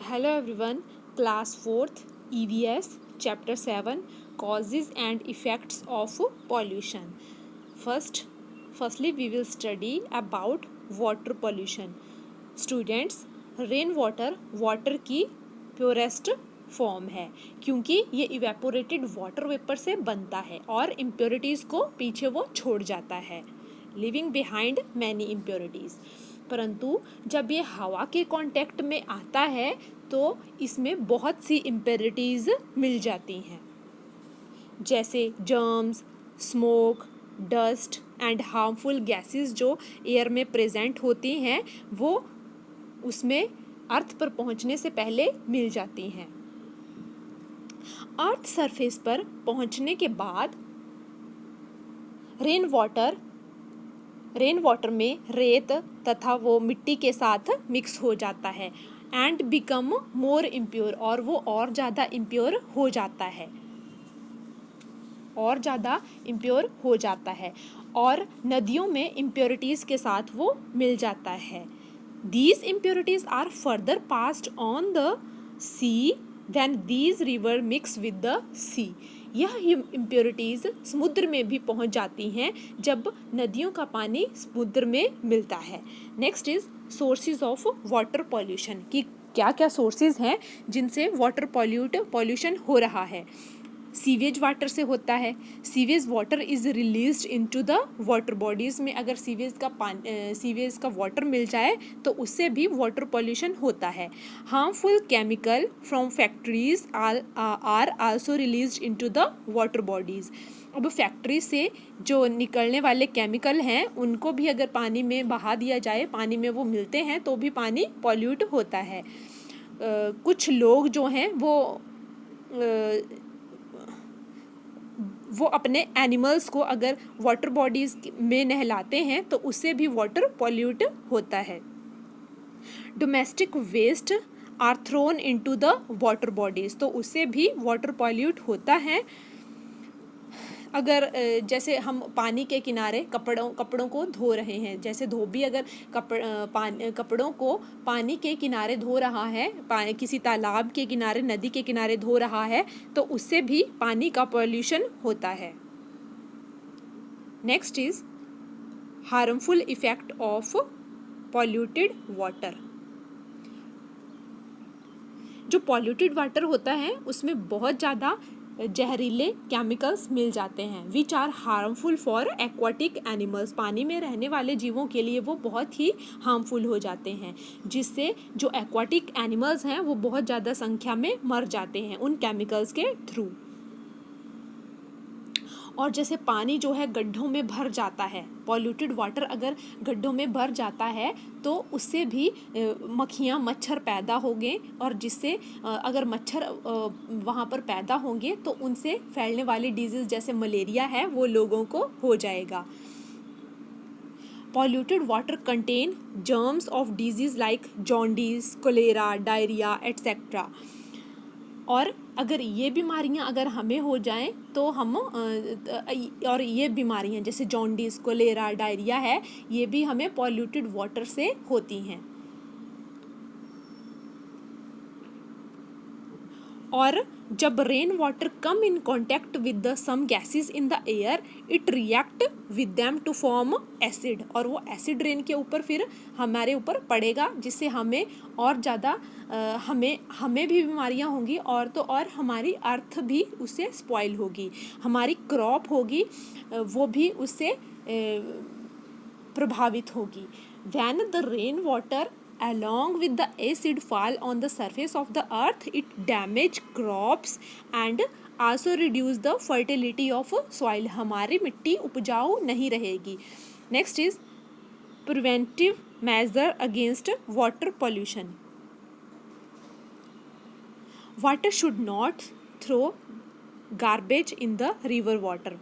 Hello everyone, class 4th EVS chapter 7 causes and effects of pollution. Firstly we will study about water pollution. Students, rain water की purest form है क्योंकि ये evaporated water vapour से बनता है और impurities को पीछे वो छोड़ जाता है, लिविंग बिहाइंड मैनी इम्प्योरिटीज़। परंतु जब ये हवा के कांटेक्ट में आता है तो इसमें बहुत सी इम्प्योरिटीज़ मिल जाती हैं, जैसे germs, smoke, dust and harmful gases जो एयर में प्रेजेंट होती हैं वो उसमें अर्थ पर पहुंचने से पहले मिल जाती हैं। अर्थ सरफेस पर पहुंचने के बाद रेन वाटर में रेत तथा वो मिट्टी के साथ मिक्स हो जाता है एंड बिकम मोर इम्प्योर, और वो और ज़्यादा इम्प्योर हो जाता है और नदियों में इम्प्योरिटीज़ के साथ वो मिल जाता है। These impurities are further passed on the sea when these river mix with the sea. यह इम्प्योरिटीज़ समुद्र में भी पहुंच जाती हैं जब नदियों का पानी समुद्र में मिलता है। Next is sources of water pollution, कि क्या क्या सोर्सेज हैं जिनसे वाटर पॉल्यूशन हो रहा है। सीवेज वाटर से होता है। Sewage water is released into the water bodies में अगर सीवेज का वाटर मिल जाए तो उससे भी वाटर पॉल्यूशन होता है। Harmful chemical from factories are also released into the water bodies. अब फैक्ट्री से जो निकलने वाले केमिकल हैं उनको भी अगर पानी में बहा दिया जाए, पानी में वो मिलते हैं तो भी पानी पॉल्यूट होता है। कुछ लोग जो हैं वो अपने एनिमल्स को अगर वाटर बॉडीज़ में नहलाते हैं तो उससे भी वाटर पॉल्यूट होता है। Domestic waste are thrown into the water bodies, तो उससे भी वाटर पॉल्यूट होता है। अगर जैसे हम पानी के किनारे कपड़ों को धो रहे हैं, जैसे धोबी अगर कपड़ों को पानी के किनारे धो रहा है, किसी तालाब के किनारे, नदी के किनारे धो रहा है, तो उससे भी पानी का पॉल्यूशन होता है। Next is harmful effect of polluted water. जो पॉल्यूटेड वाटर होता है उसमें बहुत ज़्यादा जहरीले केमिकल्स मिल जाते हैं which are harmful for aquatic animals. पानी में रहने वाले जीवों के लिए वो बहुत ही हार्मफुल हो जाते हैं, जिससे जो एक्वाटिक एनिमल्स हैं वो बहुत ज़्यादा संख्या में मर जाते हैं उन केमिकल्स के थ्रू। और जैसे पानी जो है गड्ढों में भर जाता है, पॉल्यूटेड वाटर अगर गड्ढों में भर जाता है तो उससे भी मक्खियाँ, मच्छर पैदा होंगे और जिससे अगर मच्छर वहाँ पर पैदा होंगे तो उनसे फैलने वाली डिजीज़ जैसे मलेरिया है वो लोगों को हो जाएगा। Polluted water contain germs of disease like jaundice, cholera, diarrhoea etcetera. और अगर ये बीमारियां अगर हमें हो जाएं तो और ये बीमारियां जैसे जॉन्डिस, कोलेरा, डायरिया है, ये भी हमें पॉल्यूटेड वाटर से होती हैं। और जब rain water come in contact with the some gases in the air, it react with them to form acid, और वो एसिड रेन के ऊपर फिर हमारे ऊपर पड़ेगा, जिससे हमें और ज़्यादा हमें भी बीमारियां होंगी और हमारी अर्थ भी उससे स्पॉइल होगी, हमारी क्रॉप होगी वो भी उससे प्रभावित होगी। When the rain water along with the acid fall on the surface of the earth, it damage crops and also reduce the fertility of soil. हमारी मिट्टी उपजाऊ नहीं रहेगी। Next is preventive measure against water pollution. Water should not throw garbage in the river water.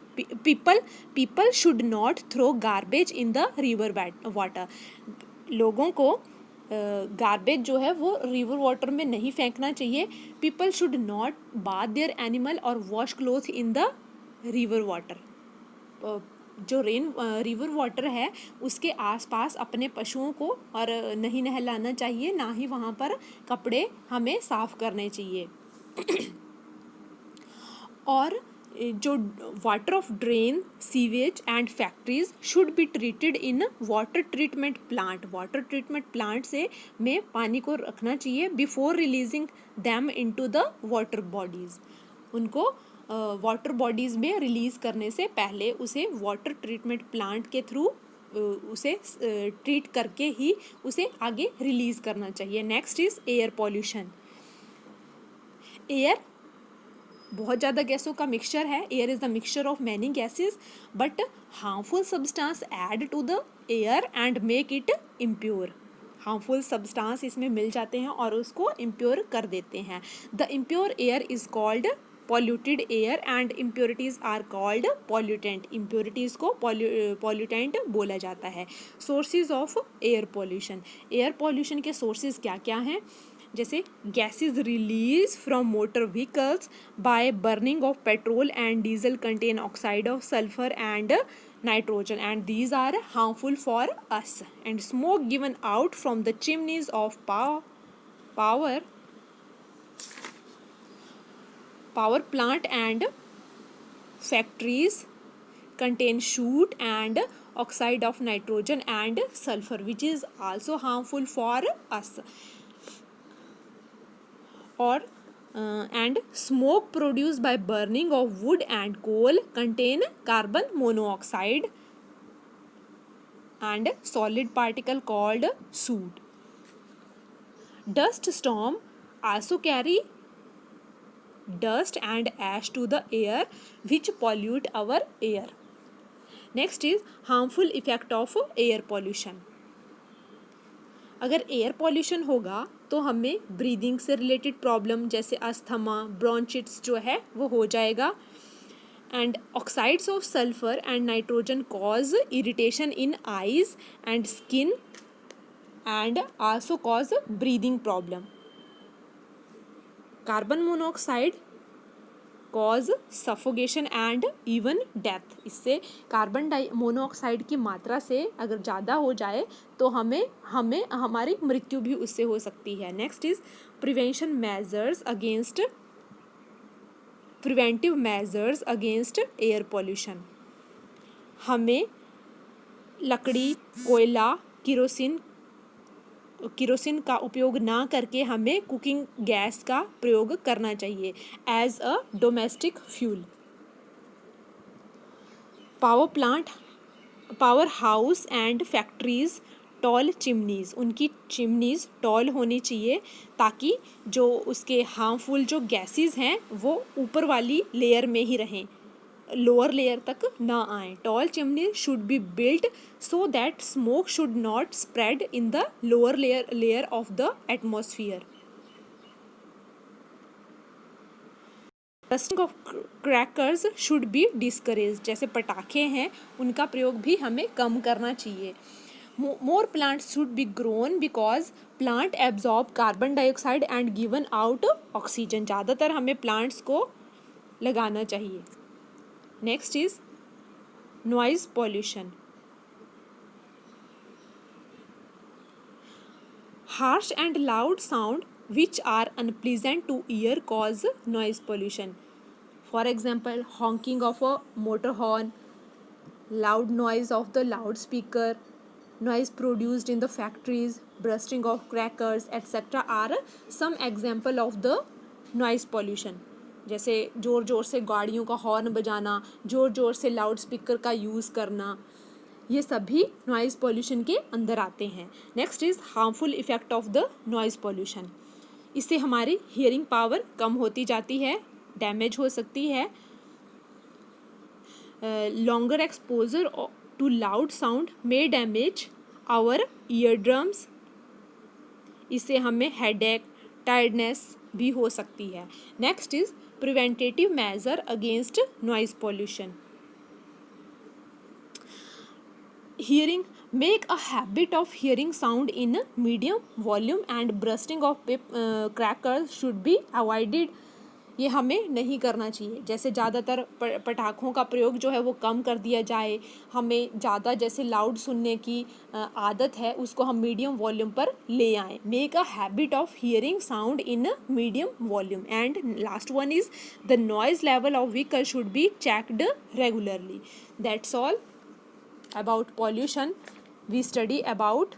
People should not throw garbage in the river water. लोगों को garbage जो है वो रिवर वाटर में नहीं फेंकना चाहिए। People should not bath their animal और wash cloth in the river water. जो रिवर वाटर है उसके आसपास अपने पशुओं को और नहीं नहलाना चाहिए, ना ही वहाँ पर कपड़े हमें साफ करने चाहिए। और जो water of drain, sewage and factories should be treated in water treatment plant. Water treatment plant से में पानी को रखना चाहिए before releasing them into the water bodies. उनको वाटर बॉडीज़ में रिलीज़ करने से पहले उसे वाटर ट्रीटमेंट प्लांट के थ्रू उसे ट्रीट करके ही उसे आगे रिलीज़ करना चाहिए। Next is air pollution. Air बहुत ज़्यादा गैसों का मिक्सचर है। Air is the mixture of many gases but harmful substance add to the air and make it impure. Harmful substance इसमें मिल जाते हैं और उसको इम्प्योर कर देते हैं। The impure air is called polluted air and impurities are called pollutant. Impurities को पॉल्यूटेंट बोला जाता है। Sources of air pollution. Air pollution के सोर्सेज क्या क्या हैं? जैसे gases release from motor vehicles by burning of petrol and diesel contain oxide of sulphur and nitrogen and these are harmful for us. And smoke given out from the chimneys of power plant and factories contain soot and oxide of nitrogen and sulfur which is also harmful for us. Or and smoke produced by burning of wood and coal contain carbon monoxide and solid particle called soot. Dust storm also carry dust and ash to the air which pollute our air. Next is harmful effect of air pollution. अगर air pollution होगा तो हमें breathing से related problem जैसे asthma, ब्रोंचिट्स जो है वो हो जाएगा। And oxides of sulphur and nitrogen cause irritation in eyes and skin and also cause breathing problem. Carbon monoxide cause suffocation and even death. इससे कार्बन मोनोऑक्साइड की मात्रा से अगर ज़्यादा हो जाए तो हमें हमारी मृत्यु भी उससे हो सकती है। Next is preventive measures against air pollution. हमें लकड़ी, कोयला, किरोसिन का उपयोग ना करके हमें कुकिंग गैस का प्रयोग करना चाहिए as a domestic fuel. Power house and factories tall chimneys. उनकी चिमनीज टॉल होनी चाहिए ताकि जो उसके हार्मफुल जो गैसेस हैं वो ऊपर वाली लेयर में ही रहें, लोअर लेयर तक ना आए। Tall chimney should be built so that smoke should not spread in the lower layer of the atmosphere. Bursting of crackers should be discourage. जैसे पटाखे हैं उनका प्रयोग भी हमें कम करना चाहिए। More plants should be grown because plant absorb carbon dioxide and given out oxygen. ज़्यादातर हमें प्लांट्स को लगाना चाहिए। Next is noise pollution. Harsh and loud sound which are unpleasant to ear cause noise pollution. For example, honking of a motor horn, loud noise of the loudspeaker, noise produced in the factories, bursting of crackers, etc. are some example of the noise pollution. जैसे ज़ोर ज़ोर से गाड़ियों का horn बजाना, ज़ोर ज़ोर से लाउड स्पीकर का यूज़ करना, ये सभी नॉइज़ पॉल्यूशन के अंदर आते हैं। Next is harmful effect of the noise pollution. इससे हमारी हियरिंग पावर कम होती जाती है, डैमेज हो सकती है। Longer exposure to loud sound may damage our ear drums. इससे हमें हेडेक, टायर्डनेस भी हो सकती है। Next is preventive measure against noise pollution. Hearing, make a habit of hearing sound in medium volume and bursting of crackers should be avoided ये हमें नहीं करना चाहिए। जैसे ज़्यादातर पटाखों का प्रयोग जो है वो कम कर दिया जाए, हमें ज़्यादा जैसे लाउड सुनने की आदत है उसको हम मीडियम वॉल्यूम पर ले आएँ। Make a habit of hearing sound in a medium volume. And last one is the noise level of vehicle should be checked regularly. That's all about pollution. We study about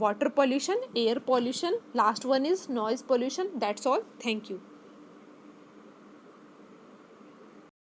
water pollution, air pollution, last one is noise pollution. That's all. Thank you.